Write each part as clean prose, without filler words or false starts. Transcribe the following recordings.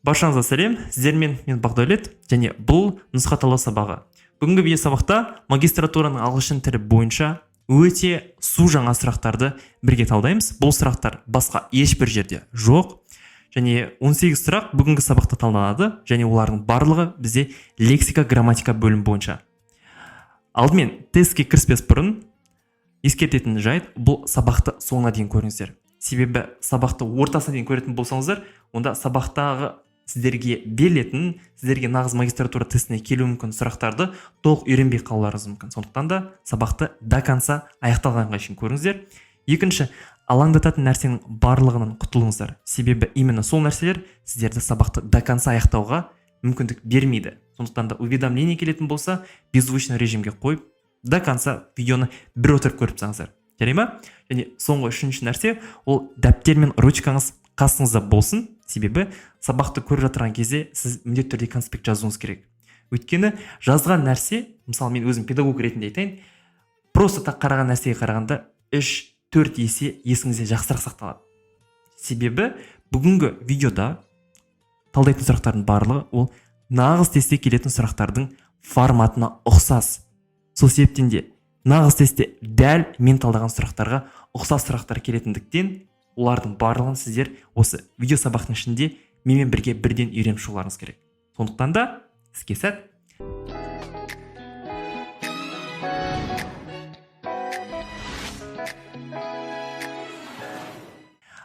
Баршаңызға сәлем, сіздермен мен Бақдәулет, және бұл нұсқа талдау сабағы. Бүгінгі видео сабақта магистратураның ағылшын тілі бойынша өте су жаңа сұрақтарды бірге талдаймыз. Бұл сұрақтар басқа ешбір жерде жоқ. Және 18 сұрақ бүгінгі сабақта талданады, және олардың барлығы бізде лексика, грамматика бөлім бойынша. Алдымен тестке кіріспес бұрын ескертетін жайт, бұл сабақты соңына дейін көріңіздер. Себебі сабақты ортасына дейін көретін болсаңыздар, онда сабақтағы сіздерге берілетін, сіздерге нағыз магистратура тестіне келуі мүмкін сұрақтарды толық үйренбей қалуларыңыз мүмкін. Сондықтан да сабақты до конца аяқталғанға шейін көріңіздер. Екінші, алаңдататын нәрсенің барлығынан құтылыңыздар. Себебі именно сол нәрселер сіздерді сабақты до конца аяқтауға мүмкіндік бермейді. Сондықтан да уведомление келетін болса, беззвучный режимге қойып, до конца видеоны бір отырып көріп тастаңыздар. Жарай ма? Және соңғы үшінші нәрсе, ол дәптер мен ручкаңыз қасыңызда болсын. Себебі сабақты көріп жатырған кезде сіз міндетті түрде конспект жазуыңыз керек. Өйткені жазған нәрсе, мысалы мен өзім педагог ретінде айтайын, просто так қараған нәрсеге қарағанда 3-4 есе есіңізде жақсырақ сақталады. Себебі бүгінгі видеода талдайтын сұрақтардың барлығы ол нағыз тестте келетін сұрақтардың форматына ұқсас. Сол себептен де нағыз тестте дәл мен талдаған сұрақтарға ұқсас сұрақтар келетіндіктен олардың барлығын сіздер осы видео сабақтың ішінде менімен бірге бірден үйреніп шығуларыңыз керек. Сондықтан да іске сәт.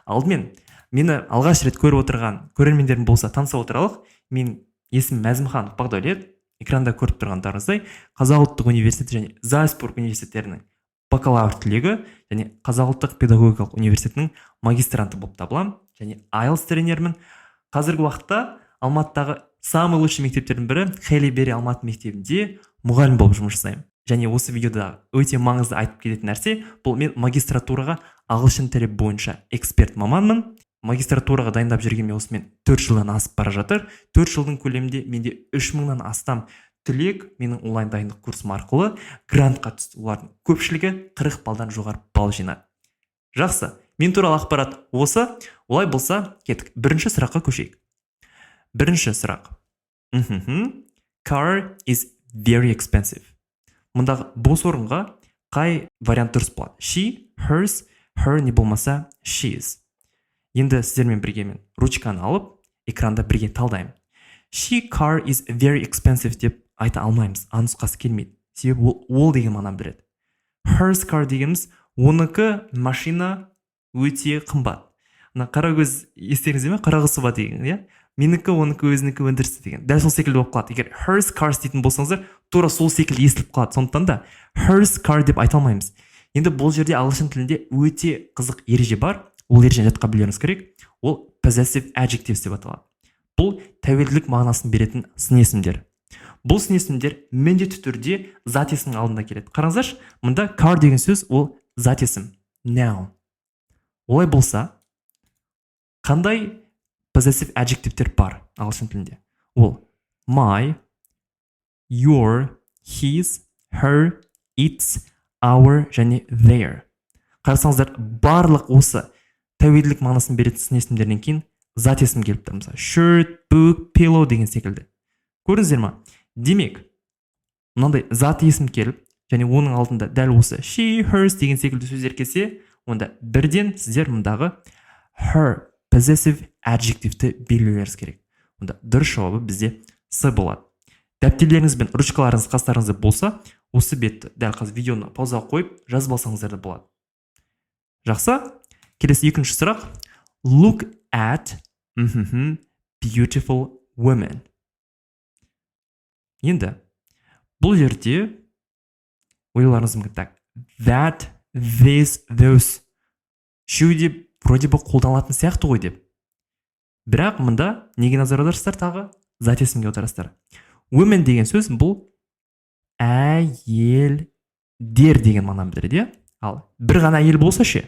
Алдымен мені алғаш рет көріп отырған көрермендерім болса таныса отыралық. Мен есімім Мәзімхан Бақдәулет. Экранда көріп тұрғандарыңыздай Қазақ ұлттық университеті және Зальцбург университеттерінің бакалавр түлегі және Қазақ ұлттық педагогикалық университетінің магистранты болып табыламын, және IELTS тренермін. Қазіргі уақытта Алматыдағы самый лучший мектептердің бірі Хейли Бери Алматы мектебінде мұғалім болып жұмыс жасаймын. Және осы видеода өте маңызды айтып кететін нәрсе, бұл мен магистратураға ағылшын тілі бойынша эксперт маманмын. Магистратураға дайындап жүргенмен осымен 4 жылдан асып бара жатыр. 4 жылдың көлемінде менде 3000-нан астам түлек менің онлайн дайындық курсым арқылы грантқа түсті. Олардың көпшілігі 40 балдан жоғары балл жинады. Жақсы, мен туралы ақпарат осы. Олай болса, кеттік. Бірінші сұраққа көшейік. Бірінші сұрақ. Car is very expensive. Мұндағы бос орынға қай вариант дұрыс болады? She, hers, her не болмаса she's. Енді сіздермен бірге мен ручканы алып, экранда бірге талдаймын. She car is very expensive деп айта алмаймыз. Анұсқасы келмейді. Себебі ол деген мағынаны біледі. Hers car дегеніміз оныкі машина өте қымбат. Қара көз естеріңізде ме? Қара құсыба деген, иә? Менікі, оныкі, өзінікі өндірісі деген. Дәл сол секілді болып қалады. Егер hers cars дейтін болсаңыздар, тура сол секілді естіліп қалады. Сондықтан да hers car деп айта алмаймыз. Енді бұл жерде ағылшын тілінде өте қызық ереже бар. Ол ережені жатқа білуіңіз керек. Ол possessive adjectives деп аталады. Бұл тәуелділік мағынасын беретін сын есімдер. Бұл сын есімдер міндетті түрде зат есімнің алдында келеді. Қараңыздаршы, мұнда car деген сөз ол зат есім, noun. Олай болса, қандай possessive adjectivetер бар ағылшын тілінде? Ол my, your, his, her, its, our және their. Қарасаңыздар, барлық осы тәуелділік мағынасын беретін сын есімдерден кейін зат есім келіп тұр. Мысалы, shirt, book, pillow деген секілді. Көрдіңіздер ма? Демек, мынандай зат есім келіп, және оның алдында дәл осы she, hers деген секілді сөздер келсе, онда бірден сіздер мұндағы her possessive adjectiveті белгілеріңіз керек. Онда дұрыс жауабы бізде С болады. Дәптерлеріңіз бен ручкаларыңыз қастарыңызда болса, осы бетті дәл қазір видеоны паузаға қойып жазып алсаңыздар да болады. Жақсы. Келесі екінші сұрақ. Look at beautiful women. Енді, бұл жерде ойларыңыз мүмкін так. That, this, those. Үшеуі де вроде бы қолданылатын сияқты ғой деп. Бірақ мұнда неге назар аударсыздар тағы? Зат есімге аударасыздар. Women деген сөз бұл әйелдер деген мағынаны білдіреді. Ал бір ғана әйел болса ше?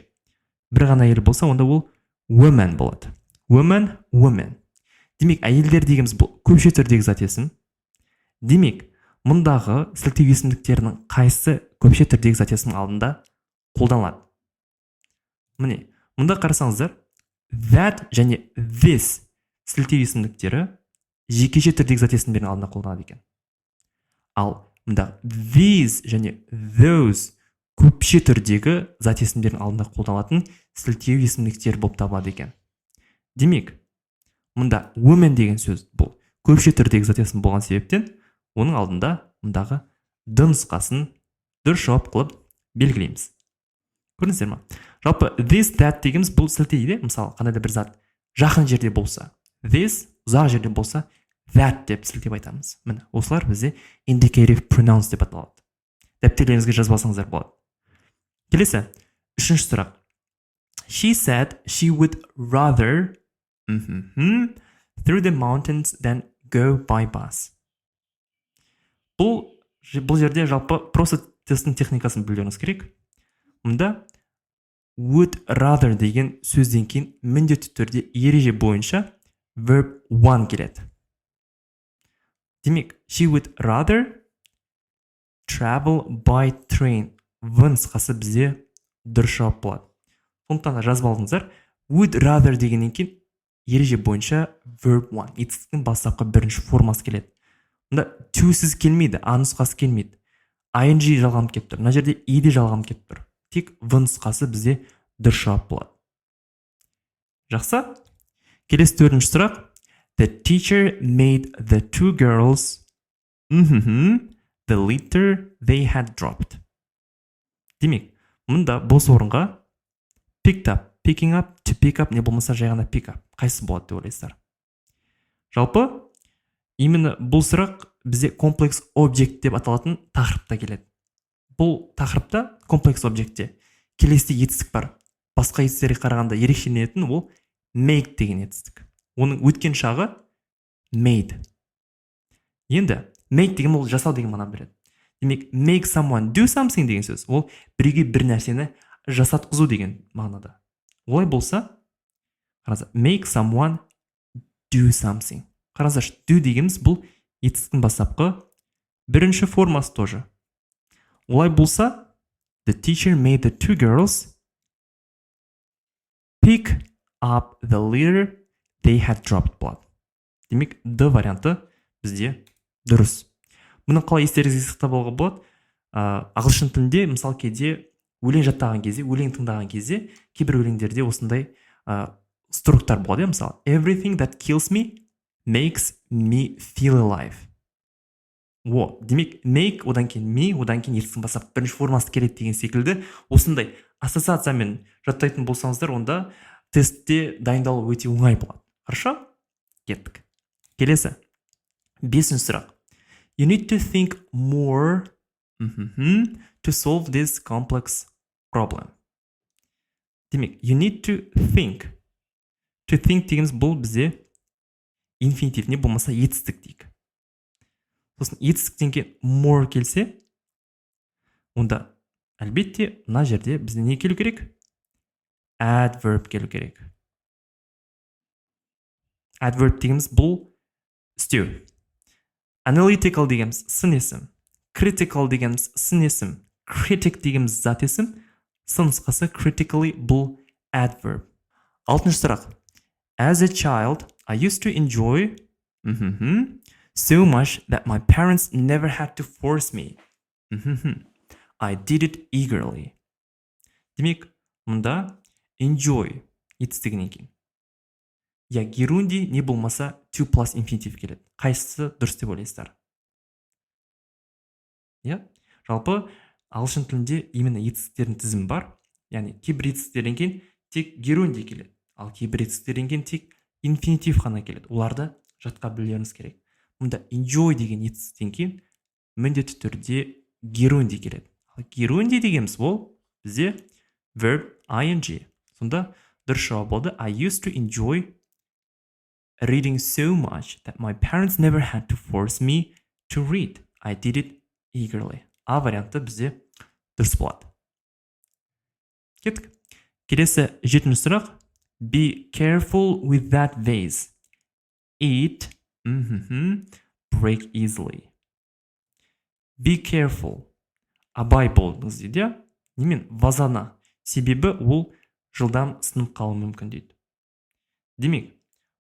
Бір ғана әйел болса, онда ол women болады. Women, women. Демек, әйелдер дегеніміз бұл көпше түрдегі зат есім. Демек, мұндағы сілтеу есімдіктерінің қайсы көпше түрдегі зат есімнің алдында қолданылады? Міне, мұнда қарасаңыздар, that және this сілтеу есімдіктері жекеше түрдегі зат есімдердің алдында қолданады екен. Ал мында these және those көпше түрдегі зат есімдердің алдында қолданылатын сілтеу есімдіктер болып табылады екен. Демек, мұнда woman деген сөз бұл көпше түрдегі зат есім болған себептен, оның алдында мұндағы the нұсқасын дұрыс жауап қылып белгілейміз. Көрдіңіздер ма? Жалпы this, that дегеніміз бұл сілтейді. Мысалы, қандай да бір зат жақын жерде болса, this, ұзақ жерде болса, that деп сілтеп айтамыз. Міне, осылар бізде indicative pronouns деп аталады. Дәптерлеріңізге жазып алсаңыздар болады. Келесі, үшінші сұрақ. She said she would rather through the mountains than go by bus. Бұл жерде жалпы просто тесттің техникасын білуіңіз керек. Мұнда would rather деген сөзден кейін міндетті түрде ереже бойынша verb one келеді. Демек, she would rather travel by train. В нұсқасы бізде дұрыс жауап болады. Сондықтан жазып алдыңыздар. Would rather дегеннен кейін ереже бойынша verb one. Етістіктің бастапқы бірінші формасы келеді. Мұнда to-сіз келмейді, а нұсқасы келмейді. ing жалғанып келіп тұр. Мына жерде i де жалғанып келіп тұр. Тек в нұсқасы бізде дұрыс жауап болады. Жақсы? Келесі төртінші сұрақ. The teacher made the two girls the litter they had dropped. Демек, мұнда бос орынға picked up, picking up, to pick up не болмаса жай ғана pick up. Қайсысы болады деп ойлайсыздар? Жалпы, именно бұл сұрақ бізде комплекс объект деп аталатын тақырыпта келеді. Бұл тақырыпта комплекс объектте келесіде етістік бар. Басқа етістерге қарағанда ерекшеленетін ол make деген етістік. Оның өткен шағы made. Енді make деген ол жасау деген мағына береді. Демек, make someone do something деген сөз. Ол біреуге бір нәрсені жасатқызу деген мағынада. Олай болса, қараңыздар, make someone do something. Қараңыздар, do дегеніміз бұл етістіктің бастапқы бірінші формасы тоже. Олай болса, the teacher made the two girls pick up the litter they had dropped blood. Демек, the варианты бізде дұрыс. Мұны қалай естеріңізге сақтап алуға болады? Ағылшын тілінде, мысалы кейде өлең жаттаған кезде, өлең тыңдаған кезде, кейбір өлеңдерде осындай строктар болады. Мысалы, everything that kills me makes me feel alive. Демек, make, одан кейін me, одан кейін етістің бастап бірінші формасы келеді деген секілді, осындай ассоциациямен жаттайтын болсаңыздар, онда тестте дайындалу өте оңай болады. Хорошо? Кеттік. Келесі. Бесінші сұрақ. You need to think more to solve this complex problem. Демек, you need to think. To think дегеніміз бұл бізде инфинитив не болмаса етістік дейік. Сосын етістіктен кейін more келсе, онда әлбетте мына жерде бізде не келу керек? Adverb келу керек. Adverb дегеніміз бұл істеу. Analytical дегеніміз сын есім. Critical дегеніміз сын есім. Critic дегеніміз зат есім. Сын нұсқасы critically бұл adverb. Алтыншы сұрақ. As a child, I used to enjoy so much that my parents never had to force me. I did it eagerly. Демек, мұнда enjoy етістігінен кейін. Я герунди не болмаса to plus infinitive келеді. Қайсысы дұрыс деп ойлайсыздар? Жалпы, ағылшын тілінде именно етістіктердің тізімі бар. Яғни, кейбір етістіктерден кейін тек герунди келеді. Ал кейбір етістіктерден кейін тек инфинитив қана келеді. Оларды жатқа білуіңіз керек. Мұнда enjoy деген етістіктен кейін міндетті түрде герунди келеді. Ал герунди дегеніміз ол бізде verb ing. Сонда дұрыс жауап болды. I used to enjoy reading so much that my parents never had to force me to read. I did it eagerly. А варианты бізде дұрыс болады. Кеттік. Келесі жетінші сұрақ. Be careful with that vase. It break easily. Be careful. Абай болыңыз дейді. Немен? Вазана. Себебі ол жылдам сынып қалуы мүмкін дейді. Демек,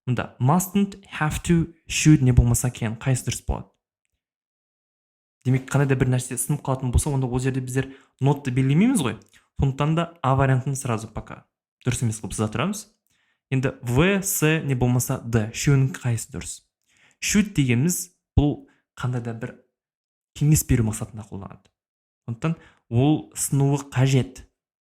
Мұнда mustn't, have to, should не болмаса can қайсы дұрыс болады? Демек, қандай да бір нәрсе сынып қалатын болса, онда ол жерде біздер нотты белгілемейміз ғой. Сондықтан да А вариантын сразу пока дұрыс емес қылып сыза тұрамыз. Енді В, С не болмаса Д, үшеуінің қайсы дұрыс? Should дегеніміз бұл қандай да бір кеңес беру мақсатында қолданады. Сондықтан ол сынуы қажет,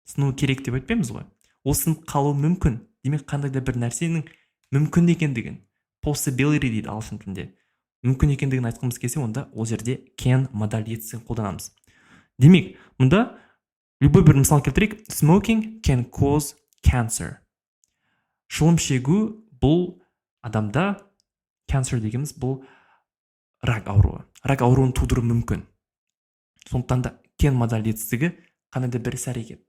сынуы керек деп айтпаймыз ғой. Ол сынып қалуы мүмкін. Демек, қандай да бір нәрсенің мүмкін екендігін, possibility дейді ағылшын тілінде, мүмкін екендігін айтқымыз келсе, онда ол жерде can модаль етістігін қолданамыз. Демек, мұнда любой бір мысал келтірейік. Smoking can cause cancer. Шылым шегу бұл адамда, cancer дегеніміз бұл рак ауруы. Рак ауруын тудыруы мүмкін. Сондықтан да can модаль етістігі қандай да бір іс-әрекет,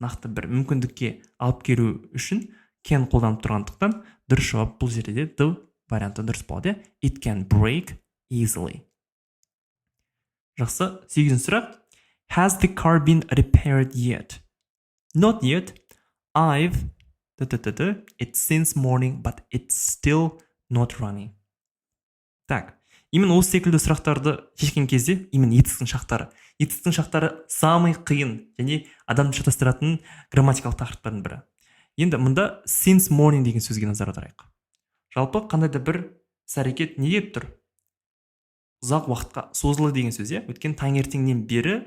нақты бір мүмкіндікке алып келу үшін can қолданып тұрғандықтан дұрыс жауап бұл жерде the варианты дұрыс болады. It can break easily. Жақсы, 8-ші сұрақ. Has the car been repaired yet? Not yet. I've it's since morning, but it's still not running. Так, именно осы секілді сұрақтарды шешкен кезде, именно етістіктің шақтары. Етістіктің шақтары самый қиын және адамды шатастыратын грамматикалық тақырыптардың бірі. Енді мұнда since morning деген сөзге назар аударайық. Жалпы қандай да бір іс-әрекет неге тұр? Ұзақ уақытқа созылы деген сөз, өткен таңертеңнен бері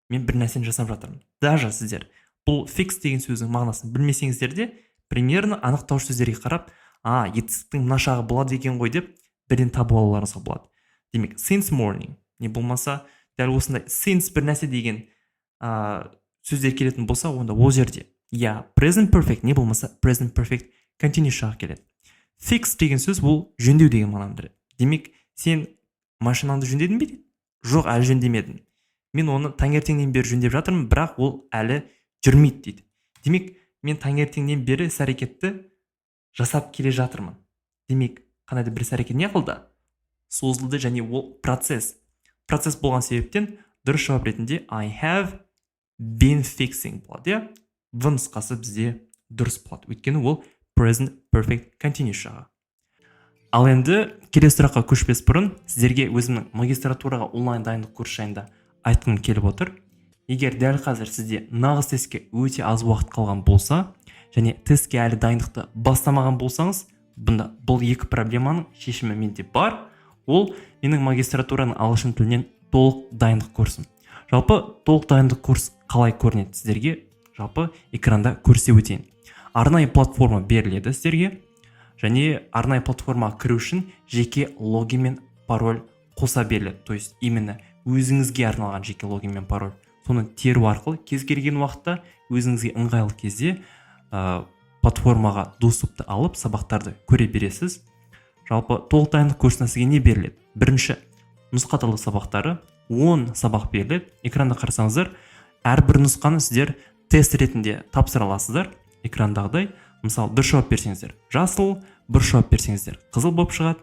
мен бір нәрсені жасап жатырмын. Даже сіздер бұл fix деген сөздің мағынасын білмесеңіздер де, примерно анықтаушы сөздерге қарап, етістіктің мына шағы болады екен ғой деп бірден табу алуларыңызға болады. Демек, since morning не болмаса дәл осындай since бір нәрсе деген сөздер келетін болса, онда ол жерде present perfect не болмаса present perfect continuous шағы келеді. Fix деген сөз бұл жөндеу деген мағынаны білдіреді. Демек, сен машинаңды жөндедің бе дейді? Жоқ, әлі жөндемедім. Мен оны таңертеңнен бері жөндеп жатырмын, бірақ ол әлі жүрмейді дейді. Демек, мен таңертеңнен бері іс-әрекетті жасап келе жатырмын. Демек, қандай да бір іс-әрекет не қылды? Созылды және ол процесс. Процесс болған себептен дұрыс жауап ретінде I have been fixing болады. В нұсқасы бізде дұрыс болады. Өйткені ол present perfect continuous жағы. Ал енді келесі сұраққа көшпес бұрын сіздерге өзімнің магистратураға онлайн дайындық курсы жайында айтқым келіп отыр. Егер дәл қазір сізде нағыз тестке өте аз уақыт қалған болса және тестке әлі дайындықты бастамаған болсаңыз, бұнда бұл екі проблеманың шешімі менде бар. Ол менің магистратураның ағылшын тілінен толық дайындық курсым. Жалпы толық дайындық курс қалай көрінеді сіздерге? Жалпы экранда көрсете өтейін. Арнайы платформа беріледі сіздерге, және арнайы платформаға кіру үшін жеке логин мен пароль қоса беріледі. То есть именно өзіңізге арналған жеке логин мен пароль. Соны теру арқылы кез келген уақытта өзіңізге ыңғайлы кезде платформаға доступты алып сабақтарды көре бересіз. Жалпы толық дайындық курсына сізге не беріледі? Бірінші, нұсқаталы сабақтары 10 сабақ беріледі. Экранда қарасаңыздар, әрбір нұсқаны сіздер тест ретінде тапсыра аласыздар. Экрандағыдай, мысалы, бір жауап берсеңіздер жасыл, бір жауап берсеңіздер қызыл болып шығады.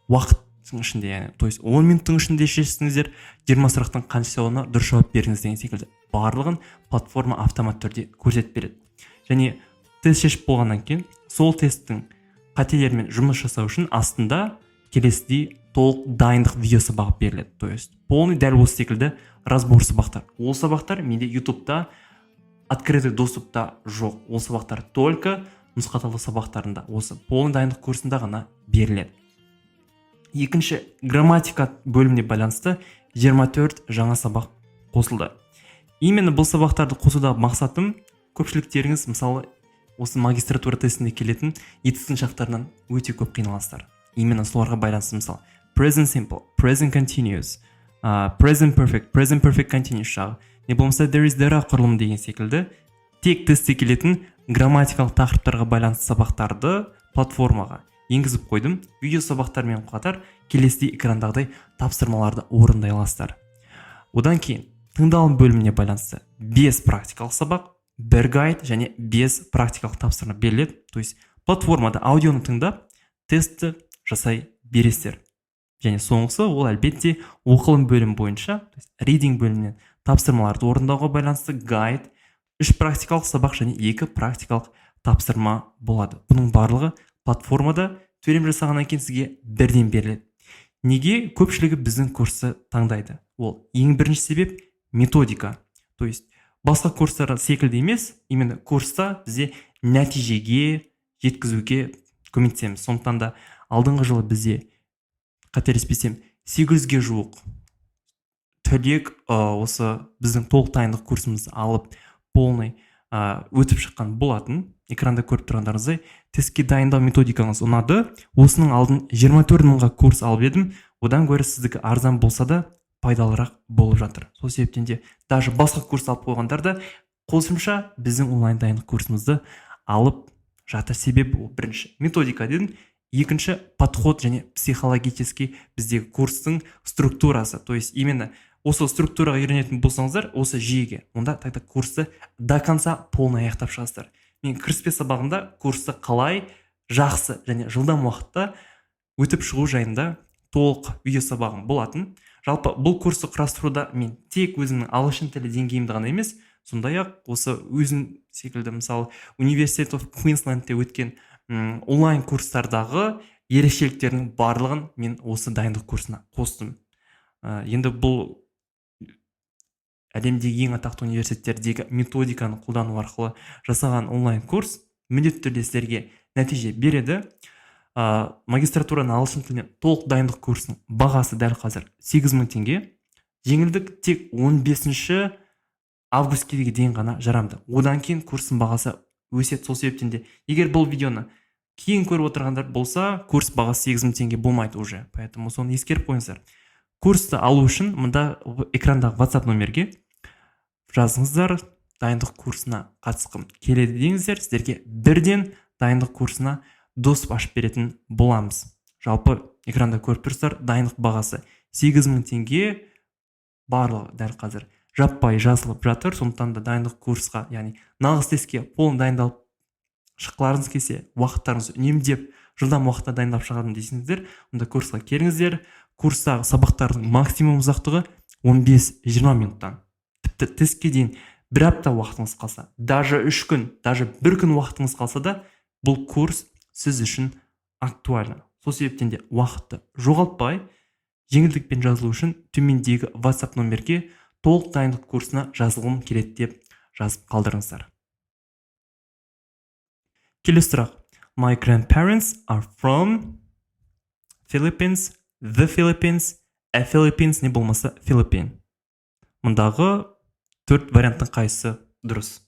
Уақыттың ішінде, то есть 10 минуттың ішінде шешсеңіздер, 20 сұрақтың қаншауына дұрыс жауап беріңіз деген секілді барлығын платформа автомат түрде көрсетіп береді. Және тест шешіп болғаннан кейін сол тесттің қателермен жұмыс жасау үшін астында келесідей толық дайындық видео сабағы беріледі. То есть полный дәл осы секілді разбор сабақтар. Ол сабақтар менде YouTube'да открытый доступта жоқ. Ол сабақтар только нұсқаталы сабақтарында, осы полный дайындық курсында ғана беріледі. Екінші, грамматика бөліміне байланысты 24 жаңа сабақ қосылды. Именно бұл сабақтарды қосудағы мақсатым көпшіліктеріңіз, мысалы, осы магистратура тестіне келетін етістің шақтарынан өте көп қиналасыздар. Именно соларға байланысты, мысалы, present simple, present continuous, present perfect continuous жағы, не болмаса there is there құрылым деген секілді тек тестте келетін грамматикалық тақырыптарға байланысты сабақтарды платформаға енгізіп қойдым. Видео сабақтармен қатар келесідей экрандағыдай тапсырмаларды орындай аласыздар. Одан кейін тыңдалым бөліміне байланысты 5 практикалық сабақ, 1 гайд және 5 практикалық тапсырма беріледі. То есть платформада аудионы тыңдап, тестті жасай бересіздер. Және соңғысы ол әлбетте оқылым бөлім бойынша, то есть reading бөлімінен тапсырмаларды орындауға байланысты гайд, 3 практикалық сабақ және 2 практикалық тапсырма болады. Бұның барлығы платформада төлем жасағаннан кейін сізге бірден беріледі. Неге көпшілігі біздің курсты таңдайды? Ол ең бірінші себеп методика. То есть басқа курстар секілді емес, именно курста бізде нәтижеге жеткізуге көмектесеміз. Сондықтан да алдыңғы жылы бізде, қателеспесем, 800-ге жуық түлек осы біздің толық дайындық курсымызды алып полный өтіп шыққан болатын. Экранда көріп тұрғандарыңыздай, тестке дайындау методикаңыз ұнады. Осының алдын 24 мыңға курс алып едім. Одан гөрі сіздікі арзан болса да пайдалырақ болып жатыр. Сол себептен де даже басқа курс алып қойғандар да қосымша біздің онлайн дайындық курсымызды алып жатыр. Себебі ол бірінші методика дедім, екінші подход және психологический біздегі курстың структурасы. То есть именно осы структураға үйренетін болсаңыздар, осы жүйеге, онда тогда курсты до конца полный аяқтап шығасыздар. Мен кіріспе сабағында курсты қалай жақсы және жылдам уақытта өтіп шығу жайында толық видео сабағым болатын. Жалпы бұл курсты құрастыруда мен тек өзімнің ағылшын тілі деңгейімді ғана емес, сондай-ақ осы өзім секілді мысалы University of Queenslandте өткен онлайн курстардағы ерекшеліктердің барлығын мен осы дайындық курсына қостым. Енді бұл әлемдегі ең атақты университеттердегі методиканы қолдану арқылы жасаған онлайн курс міндетті түрде сіздерге нәтиже береді. Магистратураны ағылшын тіліне толық дайындық курсының бағасы дәл қазір 8000 теңге. Жеңілдік тек 15 августке дейін ғана жарамды. Одан кейін курстың бағасы өседі. Сол себептен де егер бұл видеоны кейін көріп отырғандар болса, курс бағасы 8000 теңге болмайды уже. Поэтому соны ескеріп қойыңыздар. Курсты алу үшін мұнда экрандағы WhatsApp номерге жазыңыздар, дайындық курсына қатысқым келеді деңіздер, сіздерге бірден дайындық курсына доступ ашып беретін боламыз. Жалпы экранда көріп тұрсыздар, дайындық бағасы 8000 теңге, барлығы дәл қазір жаппай жазылып жатыр. Сондықтан да дайындық курсқа, яғни нағыз тестке полын дайындалып шыққыларыңыз келсе, уақыттарыңызды үнемдеп жылдам уақытта дайындап шығамын десеңіздер, онда курсқа келіңіздер. Курстағы сабақтардың максимум ұзақтығы 15-20 минуттан. Тіпті тестке дейін бір апта уақытыңыз қалса, даже 3 күн, даже 1 күн уақытыңыз қалса да, бұл курс сіз үшін актуальны. Сол себептен де уақытты жоғалтпай, жеңілдікпен жазылу үшін төмендегі WhatsApp номерге толық дайындық курсына жазылғым келеді деп жазып қалдырыңыздар. Келесі сұрақ. My grandparents are from Philippines, the Philippines, a Philippines не болмаса Philippine. Мұндағы 4 варианттың қайсысы дұрыс?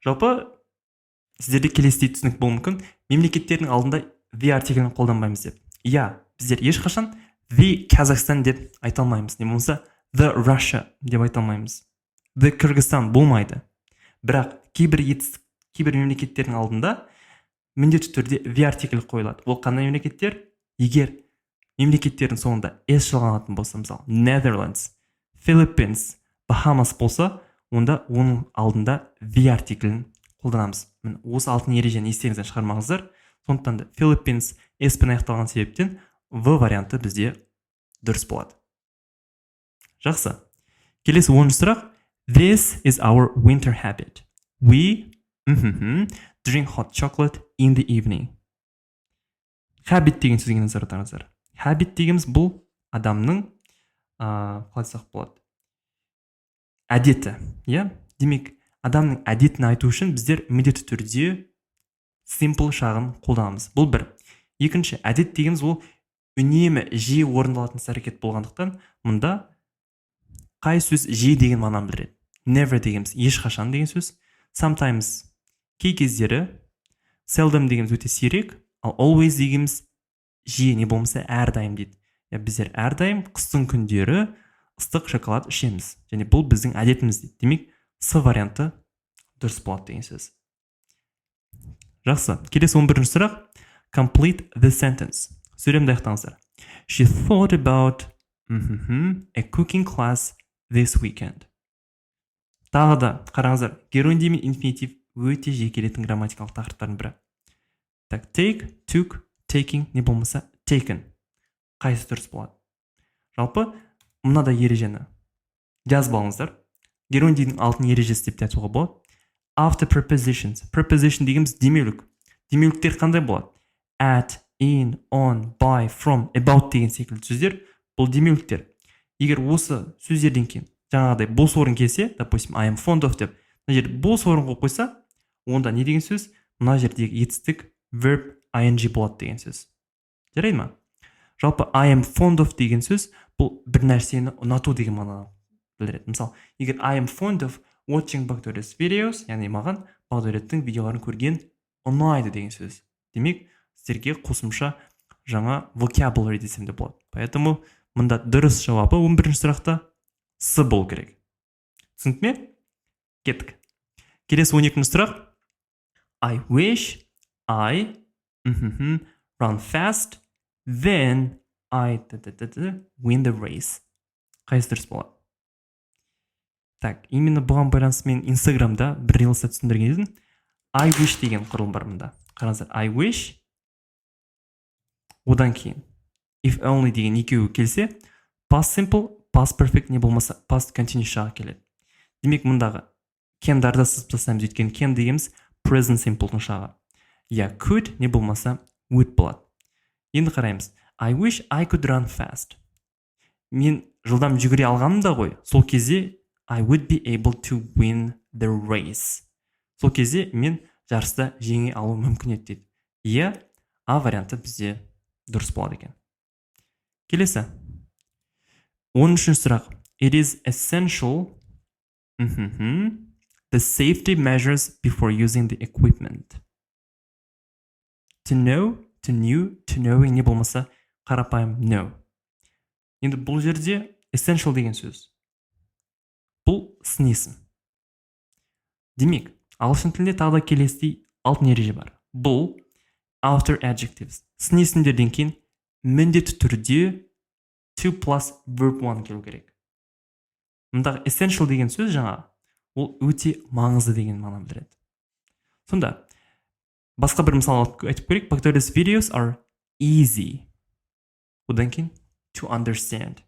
Жалпы сіздерде келесідей түсінік болуы мүмкін. Мемлекеттердің алдында the артиклін қолданбаймыз деп. Біздер ешқашан the Kazakhstan деп айта алмаймыз. Не болмаса the Russia деп айта алмаймыз. The Kyrgyzstan болмайды. Бірақ кейбір мемлекеттердің алдында міндетті түрде the артикль қойылады. Ол қандай мемлекеттер? Егер мемлекеттердің соңында s жалғанатын болса, мысалы Netherlands, Philippines, Bahamas болса, онда оның алдында the артиклін қолданамыз. Осы алтын ережені естеріңізден шығармаңыздар. Сондықтан да Philippines s-пен аяқталған себептен v варианты бізде дұрыс болады. Жақсы. Келесі 10-шы сұрақ. This is our winter habit. We drink hot chocolate in the evening. Habit деген сөзге назар аударыңыздар. Habit дегеніміз бұл адамның қалай айтсақ болады, әдеті. Демек, адамның әдетін айту үшін біздер міндетті түрде simple шағын қолданамыз. Бұл бір. Екінші, әдет дегеніміз ол үнемі жиі орындалатын әрекет болғандықтан, мұнда қай сөз жиі деген мағынаны білдіреді. Never дегеніміз ешқашан деген сөз. Sometimes кей кездері, seldom дегеніміз өте сирек, ал always дегеніміз жиі, не болмаса әрдайым дейді. Біздер әрдайым қыстың күндері ыстық шоколад ішеміз. Және бұл біздің әдетіміз дейді. Демек, с варианты дұрыс болады деген сөз. Жақсы. Келесі 11-ші сұрақ. Complete the sentence. Сөйлемді аяқтаңыздар. She thought about a cooking class this weekend. Тағы да қараңыздар. Героинді мен инфинитив өте жекелетін грамматикалық тақырыптардың бірі. Так, take, took, taking, не болмаса taken. Қайсы дұрыс болады? Жалпы, мынада ережені жазып алыңыздар. Героиндінің алтын ережесі деп айтуға болады. After prepositions. Preposition дегеніміз демеулік. Демеуліктер қандай болады? at, in, on, by, from, about деген секілді сөздер бұл демеуліктер. Егер осы сөздерден кейін жаңағыдай бос орын келсе, допустим, I am fond of деп, мына жерде бос орын қойып қойса, онда не деген сөз? Мына жердегі етістік verb ing болады деген сөз. Жарайды ма? Жалпы I am fond of деген сөз бұл бір нәрсені ұнату деген мағынаны білдіреді. Мысалы, егер I am fond of watching Бақдәулет videos, яғни маған Бақдәулеттің видеоларын көрген ұнайды деген сөз. Демек, сіздерге қосымша жаңа vocabulary десем де болады. Поэтому мұнда дұрыс жауабы 11-ші сұрақта с болу керек. Түсінді ме? Кеттік. Келесі 12-ші сұрақ. I wish I run fast, then I win the race. Қайсы дұрыс болады? Так, именно бұған байланысты мен Инстаграмда бір рилста түсіндірген едім. I wish деген құрылым бар мұнда. Қараңыздар, I wish. Одан кейін if only деген екеуі келсе, past simple, past perfect не болмаса past continuous жағы келеді. Демек мұндағы can'дарды сызып тастаймыз, өйткені can дегеніміз present simple'дың жағы. Я could не болмаса would болады. Енді қараймыз. I wish I could run fast. Мен жылдам жүгіре алғанымда ғой, сол кезде I would be able to win the race. Сол кезде мен жарыста жеңе алу мүмкін еді дейді. Иә, А варианты бізде дұрыс болады екен. Келесі. 13-ші сұрақ. It is essential the safety measures before using the equipment. To know, to knew, to knowing не болмаса қарапайым know. Енді бұл жерде essential деген сөз. Бұл сын есім. Демек, ағылшын тілінде тағы да келесідей алтын ереже бар. Бұл after adjectives. Сын есімдерден кейін міндетті түрде to plus verb one келу керек. Мұндағы essential деген сөз жаңа, ол өте маңызды деген мағынаны білдіреді. Сонда, басқа бір мысал айтып көрейік. Бақдәулет videos are easy. Одан кейін to understand.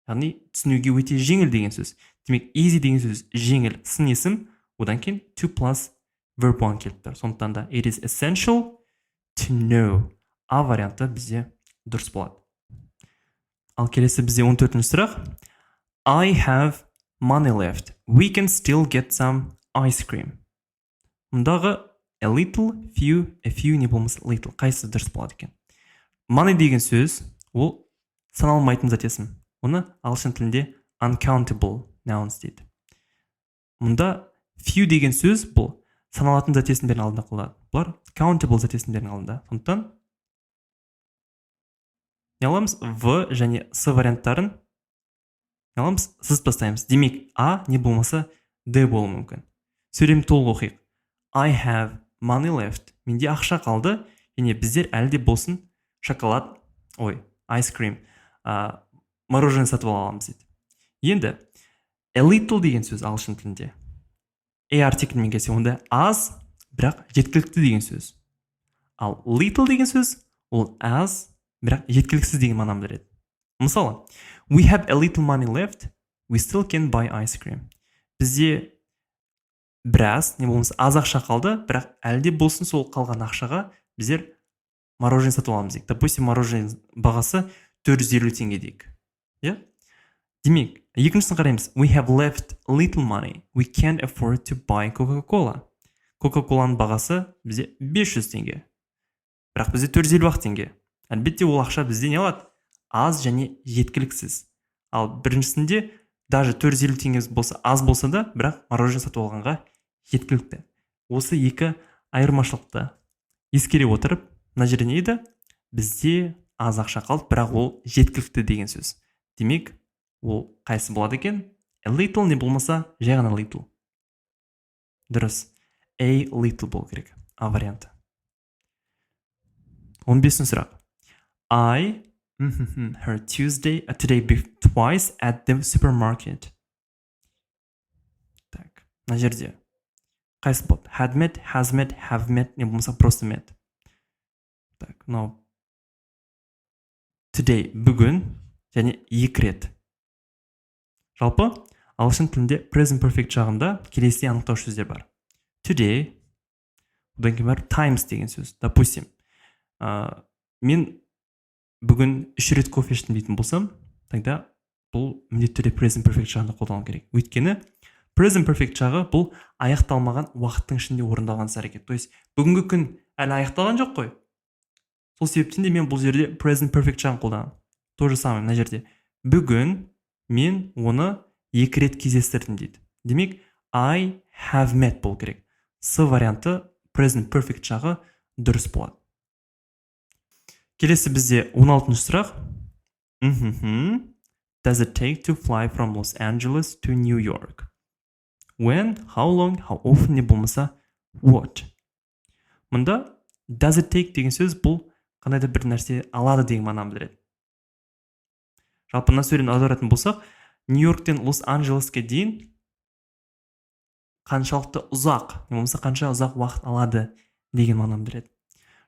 Яғни түсінуге өте жеңіл деген сөз. Демек, easy деген сөз жеңіл, сын есім, одан кейін to plus verb one келіп тұр. Сондықтан да it is essential to know. А варианты бізде дұрыс болады. Ал келесі бізде 14-ші сұрақ. I have money left. We can still get some ice cream. Мұндағы a little, a few не болмаса little. Қайсы дұрыс болады екен? Money деген сөз, ол саналмайтын зат есім. Оны ағылшын тілінде uncountable nouns дейді. Мұнда few деген сөз бұл саналатын зат есімдердің алдында қолданылады. Бұлар countable зат есімдердің алдында. Сондықтан не аламыз? В және С варианттарын не аламыз? Сызып тастаймыз. Демек, А не болмаса Д болуы мүмкін. Сөйлемді толық оқиық. I have money left. Менде ақша қалды, және біздер әлде болсын шоколад, ice cream, мороженое сатып аламыз дейді. Енді a little деген сөз ағылшын тілінде артикльмен келсе, онда аз, бірақ жеткілікті деген сөз. Ал little деген сөз ол аз, бірақ жеткіліксіз деген мағынаны білдіреді. Мысалы, we have a little money left, we still can buy ice cream. Бізде біраз, не болмаса аз ақша қалды, бірақ әлде болсын сол қалған ақшаға біздер мороженое сатып аламыз дейік. Допустим, мороженое бағасы 450 теңге дейік. Демек, екіншісін қараймыз. We have left little money. We can't afford to buy Coca-Cola. Coca-Cola'ның бағасы бізде 500 теңге. Бірақ бізде 450 теңге. Әлбетте ол ақша бізде не алады? Аз және жеткіліксіз. Ал біріншісінде даже 450 теңге болса, аз болса да, бірақ мороженое сатып алғанға жеткілікті. Осы екі айырмашылықты ескере отырып, мына жерде не еді? Бізде аз ақша қалды, бірақ ол жеткілікті деген сөз. Демек, ол қайсы болады екен? A little не болмаса, жай ғана little. Дұрыс. A little болу керек. А варианты. 15-ші сұрақ. I heard today twice at the supermarket. Так, мына жерде қайсы болады? Had met, has met, have met, не болмаса просто met. Так, мынау today бүгін және екі рет. Жалпы, ағылшын тілінде present perfect жағында келесі анықтаушы сөздер бар. Today, одан кейін бар times деген сөз. Допустим, Мен бүгін 3 рет кофе іштім дейтін болсам, тогда бұл міндетті түрде present perfect жағында қолдану керек. Өйткені present perfect жағы бұл аяқталмаған уақыттың ішінде орындалған іс-әрекет. То есть бүгінгі күн әлі аяқталған жоқ қой. Сол себептен де мен бұл жерде present perfect жағын қолданамын. То же самое мына жерде. Бүгін мен оны 2 рет кездестірдім дейді. Демек I have met болу керек. С варианты present perfect жағы дұрыс болады. Келесі бізде 16-шы сұрақ. Does it take to fly from Los Angeles to New York? When, how long, how often не болмаса what? Мұнда does it take деген сөз бұл қандай да бір нәрсе алады деген мағынаны білдіреді. Жалпы мына сөйлемді аударатын болсақ, Нью-Йорктен Лос-Анджелеске дейін қаншалықты ұзақ, не болмаса қанша ұзақ уақыт алады деген мағынаны білдіреді.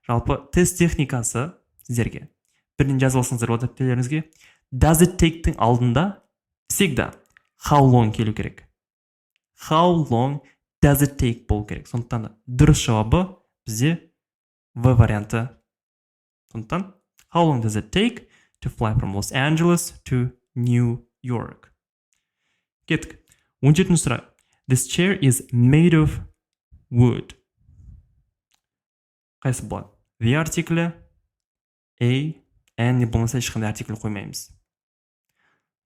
Жалпы тест техникасы сіздерге бірден жазып алсаңыздар болады дәптерлеріңізге. Does it take-тің алдында всегда how long келу керек. How long does it take болу керек. Сондықтан дұрыс жауабы бізде В варианты. Сондықтан how long does it take to fly from Los Angeles to New York? Кеттік. 17-ші сұрақ. This chair is made of wood. Қайсы болады? The артиклі, A, N не болмаса ешқандай артикль қоймаймыз.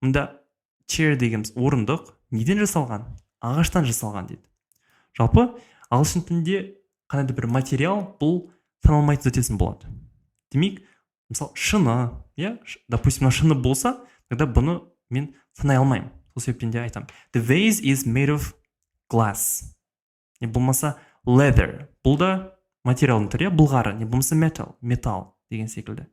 Мұнда chair дегеніміз орындық неден жасалған? Ағаштан жасалған дейді. Жалпы ағылшын тілінде қандай да бір материал бұл саналмайтын зат болады. Демек, мысалы шыны, допустим, шыны болса, тогда бұны мен санай алмаймын. Сол себептен де айтамын. The vase is made of glass. Не болмаса leather. Бұл да материалдың түрі, былғары, не болмаса металл деген секілді.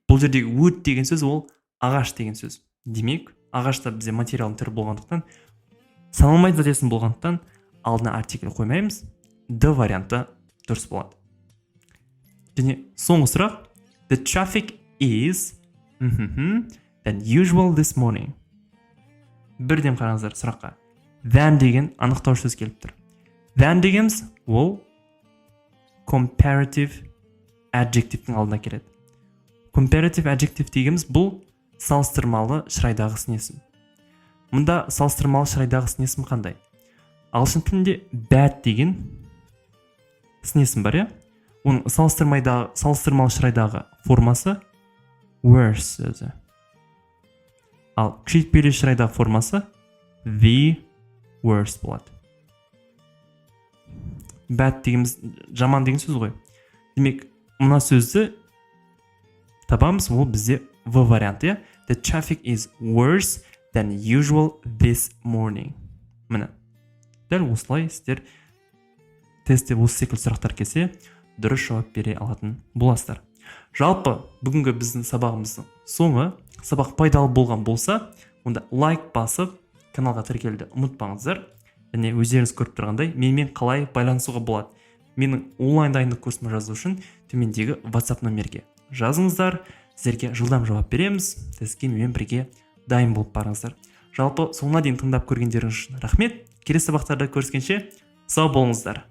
Бұл жердегі wood деген сөз ол ағаш деген сөз. Демек, ағашта бізде материалдың түрі болғандықтан, саналмайтын зат болғандықтан алдына артикль қоймаймыз. Д варианты дұрыс болады. Және соңғы сұрақ. The traffic is than usual this morning. Бірден қараңыздар сұраққа. Than деген анықтауыш сөз келіп тұр. Than дегеніміз ол comparative adjective'тің алдына келеді. Comparative adjective дегеніміз бұл салыстырмалы шырайдағы сын-есім. Мұнда салыстырмалы шырайдағы сын-есім қандай? Ағылшын тілінде bad деген сын-есім бар, оның салыстырмалы шырайдағы формасы worse сөзі. Ал күшейтпелі шырайдағы формасы the worst болады. Bad дегеніміз жаман деген сөз ғой. Демек, мына сөзді табамыз, ол бізде В варианты. The traffic is worse than usual this morning. Міне. Дәл осылай сіздер тестте осы секілді сұрақтар келсе, дұрыс жауап бере алатын боласыздар. Жалпы, бүгінгі біздің сабағымыздың соңы, сабақ пайдалы болған болса, онда лайк басып, каналға тіркелуді ұмытпаңыздар. Және өздеріңіз көріп тұрғандай, менімен қалай байланысуға болады. Менің онлайн дайындық курсыма жазу үшін төмендегі WhatsApp нөмерге жазыңыздар. Сіздерге жылдам жауап береміз. Тестке менімен бірге дайын болып барыңыздар. Жалпы, соңына дейін тыңдап көргендеріңіз үшін рахмет. Келесі сабақтарда көріскенше сау болыңыздар.